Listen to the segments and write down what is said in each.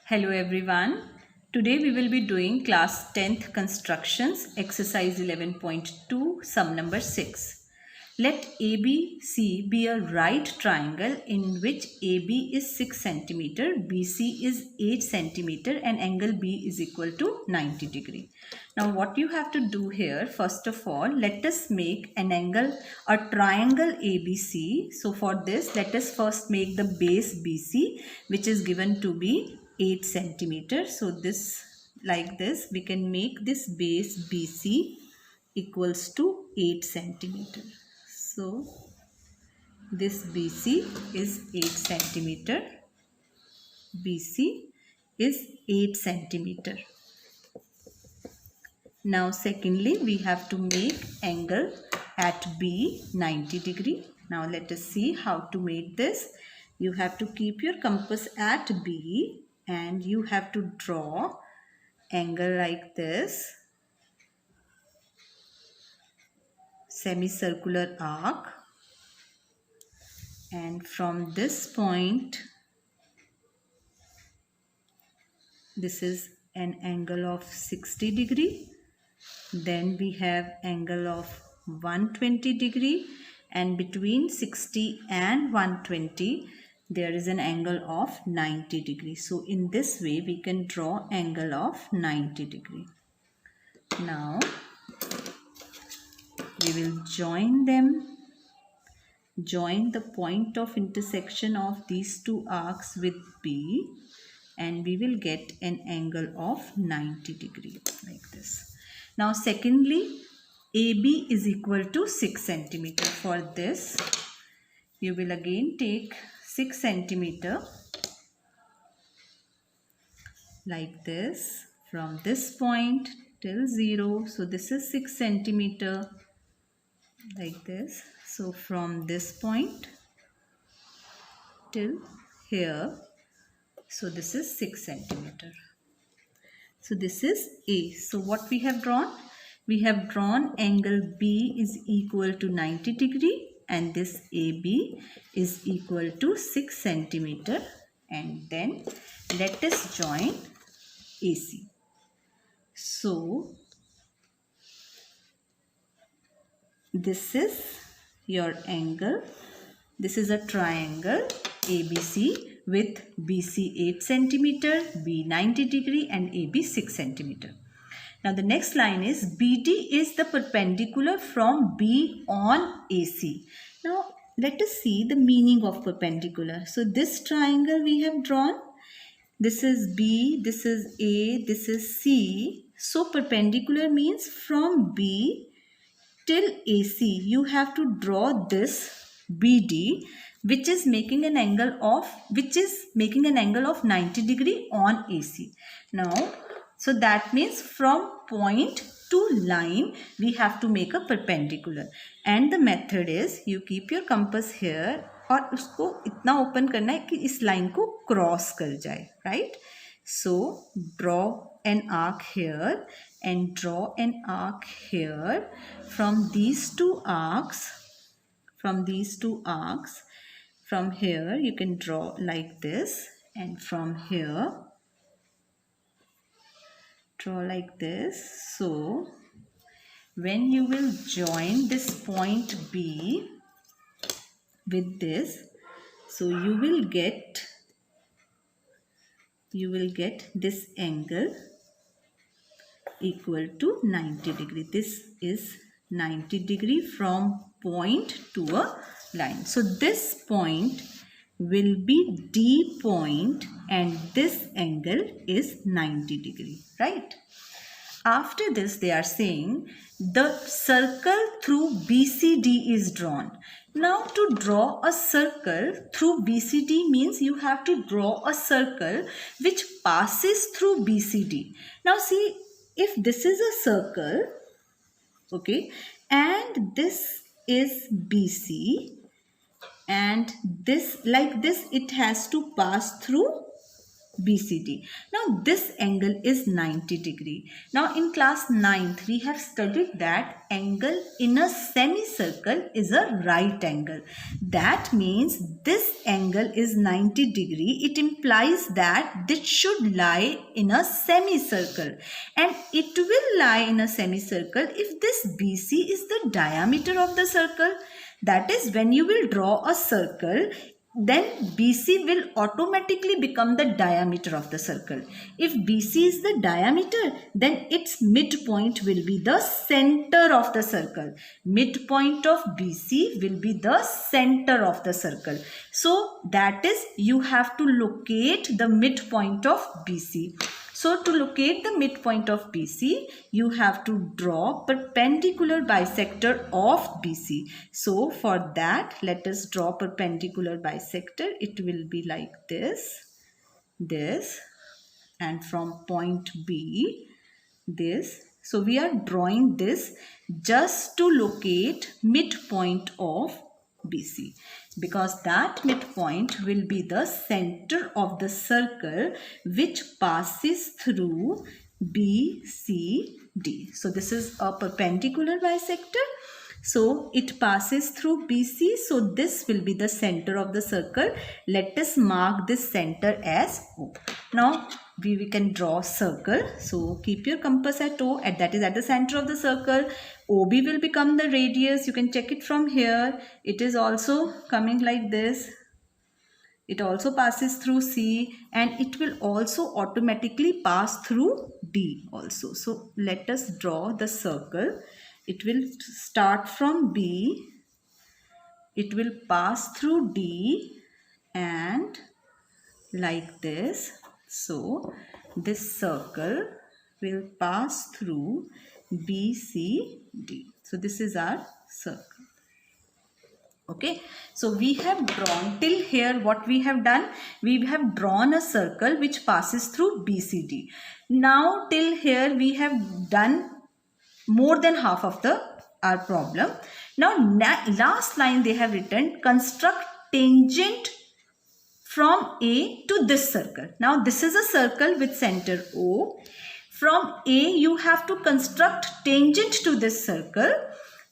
Hello everyone. Today we will be doing class 10th constructions exercise 11.2 sum number 6. Let ABC be a right triangle in which AB is 6 centimeter, BC is 8 centimeter and angle B is equal to 90 degree. Now what you have to do here, first of all, let us make a triangle ABC. So for this, let us first make the base BC, which is given to be 8 centimeter. So this, like this, we can make this base BC equals to 8 centimeter. So this BC is 8 centimeter. BC is 8 centimeter. Now secondly, we have to make angle at B 90 degree. Now let us see how to make this. You have to keep your compass at B and you have to draw angle like this, semicircular arc, and from this point this is an angle of 60 degree. Then we have angle of 120 degree, and between 60 and 120 there is an angle of 90 degree. So in this way we can draw angle of 90 degree. Now we will join them. Join the point of intersection of these two arcs with B and we will get an angle of 90 degree like this. Now secondly, AB is equal to 6 centimeter. For this, you will again take 6 centimeter like this from this point till 0. So this is 6 centimeter like this. So from this point till here, so this is 6 centimeter. So this is A. So what we have drawn? We have drawn angle B is equal to 90 degree and this AB is equal to 6 centimeter, and then let us join AC. So this is your angle. This is a triangle ABC with BC 8 centimeter, B 90 degree and AB 6 centimeter. Now the next line is BD is the perpendicular from B on AC. Now let us see the meaning of perpendicular. So this triangle we have drawn. This is B, this is A, this is C. So perpendicular means from B till AC you have to draw this BD, which is making an angle of 90 degree on AC. Now so that means from point to line we have to make a perpendicular, and the method is you keep your compass here और उसको इतना open करना है कि इस line को cross कर जाए, right? So draw an arc here and draw an arc here. From these two arcs, from here you can draw like this, and from here draw like this. So when you will join this point B with this, so you will get this angle equal to 90 degree. This is 90 degree from point to a line. So this point will be D point and this angle is 90 degree, right? After this they are saying the circle through BCD is drawn. Now to draw a circle through BCD means you have to draw a circle which passes through BCD. Now see, if this is a circle, okay, and this is BC, and this like this it has to pass through BCD. Now this angle is 90 degree. Now in class 9th we have studied that angle in a semicircle is a right angle. That means this angle is 90 degree. It implies that this should lie in a semicircle, and it will lie in a semicircle if this BC is the diameter of the circle. That is, when you will draw a circle, then BC will automatically become the diameter of the circle. If BC is the diameter, then its midpoint will be the center of the circle. Midpoint of BC will be the center of the circle. So that is, you have to locate the midpoint of BC. So to locate the midpoint of BC, you have to draw perpendicular bisector of BC. So for that, let us draw perpendicular bisector. It will be like this, and from point B, this. So we are drawing this just to locate midpoint of BC, because that midpoint will be the center of the circle which passes through BCD. So this is a perpendicular bisector. So it passes through BC. So this will be the center of the circle. Let us mark this center as O. Now we can draw circle. So keep your compass at O, and that is at the center of the circle. OB will become the radius. You can check it from here. It is also coming like this. It also passes through C, and it will also automatically pass through D also. So let us draw the circle. It will start from B. It will pass through D and like this. So this circle will pass through BCD. So this is our circle. Okay, so we have drawn till here. What we have done, we have drawn a circle which passes through BCD. Now till here we have done more than half of our problem. Now last line they have written, construct tangent from A to this circle. Now this is a circle with center O. From A you have to construct tangent to this circle.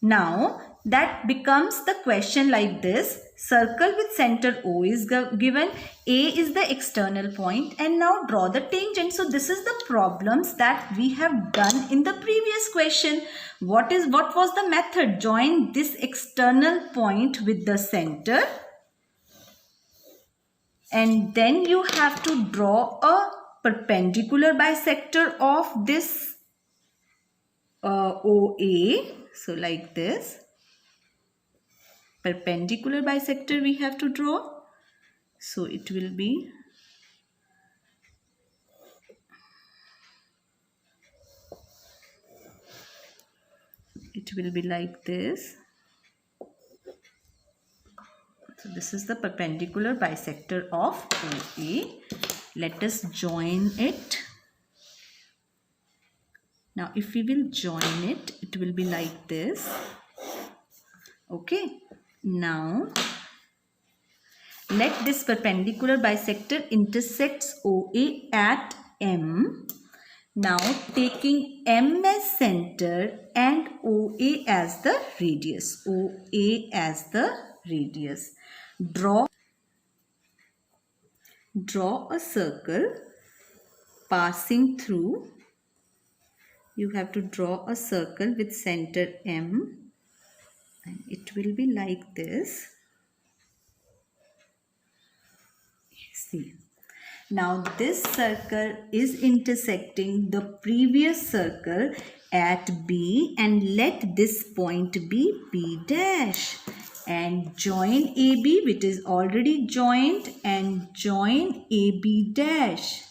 Now that becomes the question like this. Circle with center O is given. A is the external point, and now draw the tangent. So this is the problems that we have done in the previous question. What was the method? Join this external point with the center, and then you have to draw a perpendicular bisector of this OA. So like this. Perpendicular bisector we have to draw. So it will be like this. So this is the perpendicular bisector of OA. Let us join it. Now if we will join it, it will be like this. Okay. Now let this perpendicular bisector intersects OA at M. Now taking M as center and OA as the radius. OA as the radius. Draw a circle passing through. You have to draw a circle with center M. And it will be like this. See. Now this circle is intersecting the previous circle at B, and let this point be B dash. And join AB, which is already joined, and join AB dash.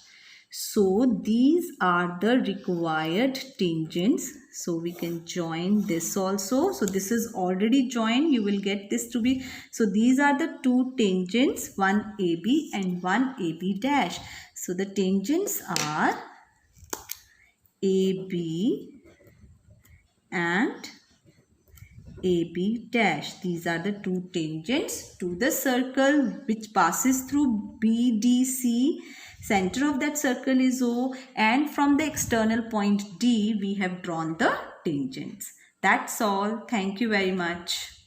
So these are the required tangents. So we can join this also. So this is already joined. You will get this to be. So these are the two tangents, one AB and one AB dash. So the tangents are AB and AB dash. These are the two tangents to the circle which passes through BDC. Center of that circle is O, and from the external point D we have drawn the tangents. That's all. Thank you very much.